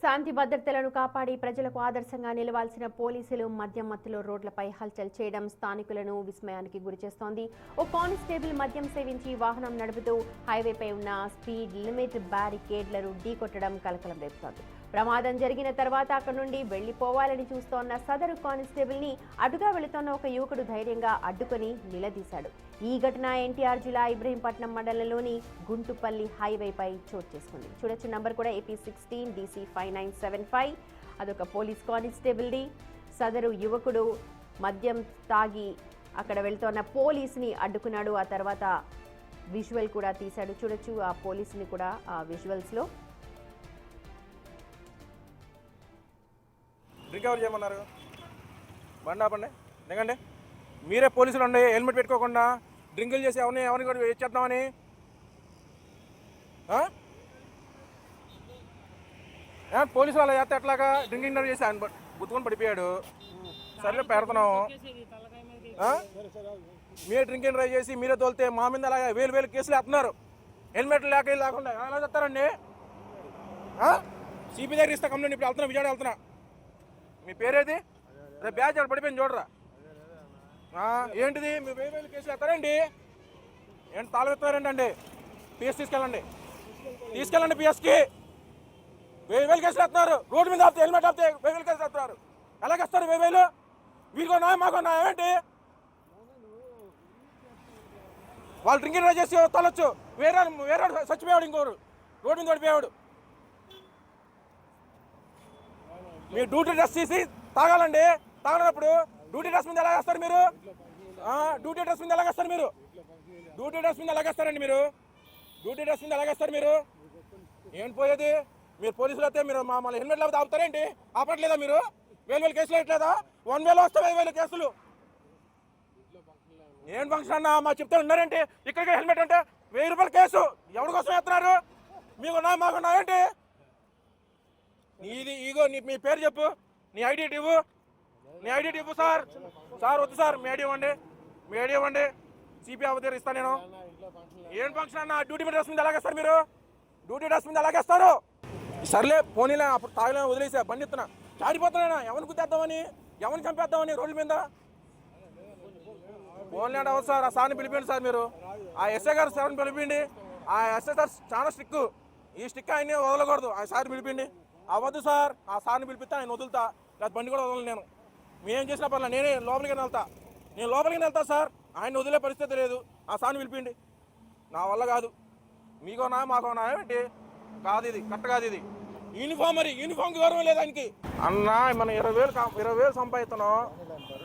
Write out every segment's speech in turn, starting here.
శాంతి భద్రతలను కాపాడి ప్రజలకు ఆదర్శంగా నిలవాల్సిన పోలీసులు మద్యం మత్తులో రోడ్లపై హల్చల్ చేయడం స్థానికులను విస్మయానికి గురిచేస్తోంది. ఓ కానిస్టేబుల్ మద్యం సేవించి వాహనం నడుపుతూ హైవేపై ఉన్న స్పీడ్ లిమిట్ బ్యారికేడ్లను ఢీకొట్టడం కలకలం రేపుతోంది. ప్రమాదం జరిగిన తర్వాత అక్కడి నుండి వెళ్లిపోవాలని చూస్తోన్న సదరు కానిస్టేబుల్ ని అటుగా వెళుతోన్న ఒక యువకుడు ధైర్యంగా అడ్డుకొని నిలదీశాడు. ఈ ఘటన ఎన్టీఆర్ జిల్లా ఇబ్రహీంపట్నం మండలంలోని గుంటుపల్లి హైవేపై చోటు చేసుకుంది. చూడొచ్చు, నంబర్ కూడా AP16 DC 5975. అదొక పోలీస్ కానిస్టేబుల్ ది. సదరు యువకుడు మద్యం తాగి అక్కడ వెళ్తోన్న పోలీసుని అడ్డుకున్నాడు. ఆ తర్వాత విజువల్ కూడా తీశాడు. చూడొచ్చు ఆ పోలీసుని కూడా ఆ విజువల్స్ లో. రికవర్ చేయమన్నారు. బండి ఆపండి, దిగండి. మీరే పోలీసులు ఉండి హెల్మెట్ పెట్టుకోకుండా డ్రింకులు చేసి ఎవరిని కూడా చేద్దామని పోలీసులు అలా చేస్తే ఎట్లాగా డ్రింకింగ్ చేసి ఆయన గుర్తుకొని పడిపోయాడు. సరే పెడుతున్నాము. మీరే డ్రింకింగ్ డ్రైవ్ చేసి మీరే తోలితే మా మీద అలాగా వేలు కేసులు వేస్తున్నారు. హెల్మెట్ లేకుండా ఎలా చెప్తారండి? సిపి దగ్గర ఇస్తా కంప్లైంట్. ఇప్పుడు వెళ్తున్నా, విజయవాడ వెళ్తున్నా. మీ పేరేది? రేపు బ్యాచ్ పడిపోయింది చూడరా. ఏంటిది? మీ వేలు కేసులు ఎత్తారండి? ఏంటి తాళం ఎత్తారండి? అండి పిఎస్ తీసుకెళ్ళండి పిఎస్కి. వేలు కేసులు ఎత్తున్నారు. రోడ్డు మీద ఆపితే హెల్మెట్ ఆపితే వేలు కేసులు ఎత్తున్నారు. ఎలాగేస్తారు 1000? వీళ్ళకో న్యాయం మాకో న్యాయం ఏంటి? వాళ్ళు డ్రింకింగ్ డ్రైవ్ చేసి తొలొచ్చు. వేరే చచ్చిపోయాడు, ఇంకోరు రోడ్డు మీద పడిపోయాడు. మీ డ్యూటీ డ్రెస్ తీసి తాగాలండి. తాగనప్పుడు డ్యూటీ డ్రెస్ మీద ఎలాగేస్తారు మీరు? డ్యూటీ డ్రెస్ మీద ఎలాగేస్తారు మీరు? డ్యూటీ డ్రెస్ మీద ఎలాగేస్తారండి మీరు? డ్యూటీ డ్రెస్ మీద ఎలాగేస్తారు మీరు? ఏంటి పోయేది? మీరు పోలీసులు అయితే మీరు మమ్మల్ని హెల్మెట్ లేకపోతే ఆపుతారేంటి? ఆపట్లేదా మీరు? 1000 కేసులు వేయట్లేదా? 1000 వస్తే 1000 కేసులు. ఏం ఫంక్షన్ అన్నా మా చెప్తే ఉన్నారేంటి? ఇక్కడికి హెల్మెట్ అంటే 1000 రూపాయల కేసు. ఎవరి కోసం వేస్తున్నారు? మీకున్నా మాకున్నా ఏంటి? నీది ఈగో. మీ పేరు చెప్పు, నీ ఐడెంటిటీ ఇవ్వు. నీ ఐడెంటిటీ ఇవ్వు. సార్ వద్దు సార్, మీ ఐడి ఇవ్వండి. సిపి అవతీరు ఇస్తాను నేను. ఏం ఫంక్షన్ అన్న? డ్యూటీ డ్రెస్ మీద ఎలాగేస్తారు మీరు? డ్యూటీ డ్రెస్ మీద ఎలాగేస్తారు? సర్లే పోనీలే, అప్పుడు తాగిలే వదిలేసా. బండి ఇస్తున్నా, చాడిపోతున్నానా? ఎవరిని గుద్దేద్దామని, ఎవరిని చంపేద్దామని రోడ్ల మీద? పోన్లే అవ్వదు సార్. ఆ సార్ని పిలిపిండి సార్. మీరు ఆ ఎస్ఐ గారు సార్ని పిలిపిండి. ఆ ఎస్ఐ సార్ చాలా స్ట్రిక్. ఈ స్టిక్ ఆయన్ని వదలకూడదు. ఆ సార్ని పిలిపిండి. అవ్వద్దు సార్. ఆ సార్ని పిలిపిస్తే ఆయన వదులుతా, లేదా బండి కూడా వదలను నేను. మేమేం చేసినా పర్లేదు, నేనే లోపలికి వెళ్తా సార్. ఆయన వదిలే పరిస్థితి లేదు. ఆ సార్ని పిలిపిండి. నా వల్ల కాదు. మీకో నా మాకో నా ఏంటి? కాదు, ఇది కరెక్ట్ కాదు. ఇది యూనిఫామ్. మరి యూనిఫామ్కి గౌరవం లేదు ఆయనకి. అన్నా మనం 20,000 సంపాదిస్తున్నాం.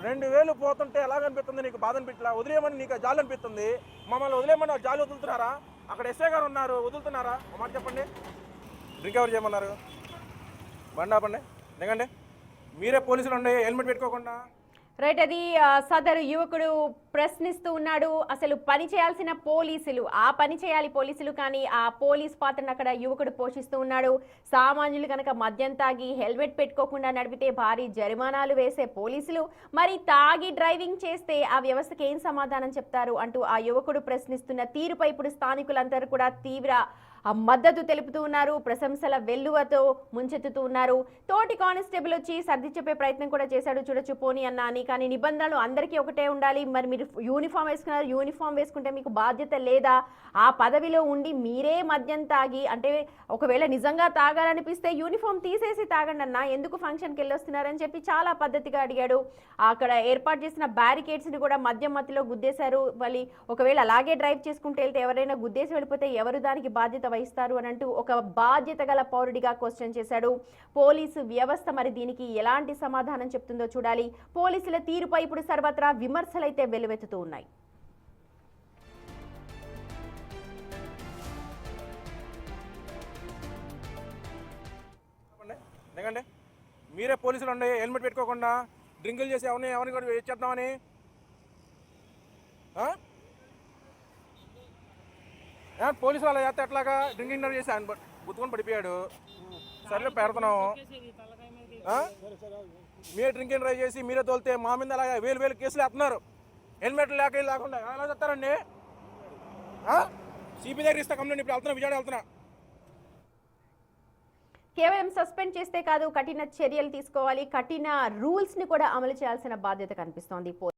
2000 పోతుంటే ఎలాగనిపిస్తుంది నీకు? బాధ అనిపించలా? వదిలేయమని నీకు జాలి అనిపిస్తుంది. మమ్మల్ని వదిలేయమని జాలి వదులుతున్నారా? అక్కడ ఎస్ఐ గారు ఉన్నారు, వదులుతున్నారా? మాట చెప్పండి. రికవర్ చేయమన్నారు. బండి ఆపండి, దిగండి. మీరే పోలీసులు ఉండి హెల్మెట్ పెట్టుకోకుండా. రైట్, అది సదరు యువకుడు ప్రశ్నిస్తూ ఉన్నాడు. అసలు పని చేయాల్సిన పోలీసులు ఆ పని చేయాలి పోలీసులు, కానీ ఆ పోలీస్ పాత్రను అక్కడ యువకుడు పోషిస్తూ ఉన్నాడు. సామాన్యులు కనుక మద్యం తాగి హెల్మెట్ పెట్టుకోకుండా నడిపితే భారీ జరిమానాలు వేసే పోలీసులు మరి తాగి డ్రైవింగ్ చేస్తే ఆ వ్యవస్థకి ఏం సమాధానం చెప్తారు అంటూ ఆ యువకుడు ప్రశ్నిస్తున్న తీరుపై ఇప్పుడు స్థానికులందరూ కూడా తీవ్ర మద్దతు తెలుపుతూ ఉన్నారు. ప్రశంసల వెల్లువతో ముంచెత్తుతూ ఉన్నారు. తోటి కానిస్టేబుల్ వచ్చి సర్ది చెప్పే ప్రయత్నం కూడా చేశాడు. చూడొచ్చు, పోనీ అన్న అని. కానీ నిబంధనలు అందరికీ ఒకటే ఉండాలి. మరి మీరు యూనిఫామ్ వేసుకున్నారు, యూనిఫామ్ వేసుకుంటే మీకు బాధ్యత లేదా? ఆ పదవిలో ఉండి మీరే మద్యం తాగి, అంటే ఒకవేళ నిజంగా తాగాలనిపిస్తే యూనిఫామ్ తీసేసి తాగండి అన్న, ఎందుకు ఫంక్షన్కి వెళ్ళొస్తున్నారని చెప్పి చాలా పద్ధతిగా అడిగాడు. అక్కడ ఏర్పాటు చేసిన బ్యారికేడ్స్ని కూడా మద్యం మత్తులో గుద్దేశారు. మళ్ళీ ఒకవేళ అలాగే డ్రైవ్ చేసుకుంటూ వెళ్తే ఎవరైనా గుద్దేసి వెళ్ళిపోతే ఎవరు దానికి బాధ్యత వహిస్తారు అని అంటూ ఒక బాధ్యత గల పౌరుడిగా క్వశ్చన్ చేశాడు. పోలీసు వ్యవస్థ మరి దీనికి ఎలాంటి సమాధానం చెప్తుందో చూడాలి. పోలీసుల తీరుపై ఇప్పుడు సర్వత్రా విమర్శలైతే వెల్లువెత్తుతూ ఉన్నాయి. మీరే పోలీసులు ఉండి హెల్మెట్ పెట్టుకోకుండా డ్రింకులు చేసి ఎవరిని కూడా చేద్దామని పోలీసులు అలా చేస్తే ఎట్లాగా? డ్రింకింగ్ డ్రైవ్ చేసి ఆయన గుర్తుకొని పడిపోయాడు. సరే పెడుతున్నాము. మీరే డ్రింకింగ్ డ్రైవ్ చేసి మీరే తోలితే మా మీద అలాగా 1000 కేసులు వేస్తున్నారు. హెల్మెట్ లేకుండా ఎలా చెప్తారండి? సిపి దగ్గర ఇస్తా కంప్లైంట్. ఇప్పుడు వెళ్తున్నా, విజయవాడ వెళ్తున్నా. కేవలం సస్పెండ్ చేస్తే కాదు, కఠిన చర్యలు తీసుకోవాలి, కఠిన రూల్స్ ని కూడా అమలు చేయాల్సిన బాధ్యత కనిపిస్తోంది.